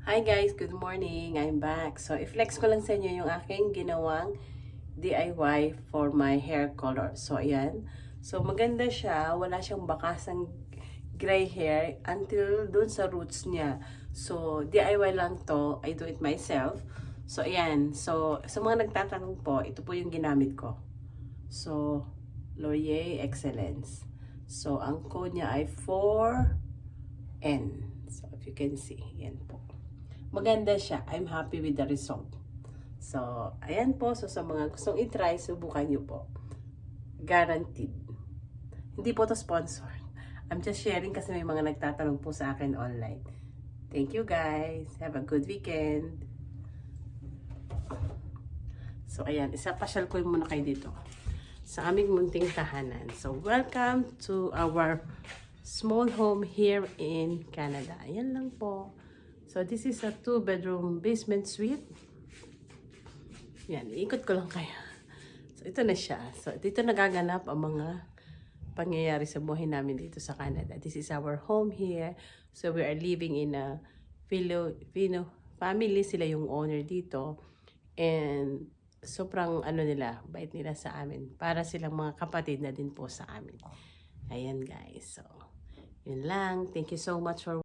Hi guys, good morning. I'm back. So, i-flex ko lang sa inyo yung aking ginawang DIY for my hair color. So, ayan. So, maganda siya. Wala siyang bakasang gray hair until dun sa roots niya. So, DIY lang to. I do it myself. So, ayan. So, sa mga nagtatanong po, ito po yung ginamit ko. So, Laurier Excellence. So, ang code niya ay 4N. So, if you can see, yan po. Maganda siya. I'm happy with the result. So, ayan po. So, sa mga gustong i-try, subukan nyo po. Guaranteed. Hindi po to sponsor. I'm just sharing kasi may mga nagtatanong po sa akin online. Thank you guys. Have a good weekend. So, ayan. Isa-pasyal ko muna kayo dito. Sa aming munting tahanan. So, welcome to our small home here in Canada. Ayan lang po. So, this is a 2-bedroom basement suite. Yan, iikot ko lang kayo. So, ito na siya. So, dito nagaganap ang mga pangyayari sa buhay namin dito sa Canada. This is our home here. So, we are living in a Filipino family. Sila yung owner dito. And, sobrang nila, bait nila sa amin. Para silang mga kapatid na din po sa amin. Ayan guys. So, yun lang. Thank you so much for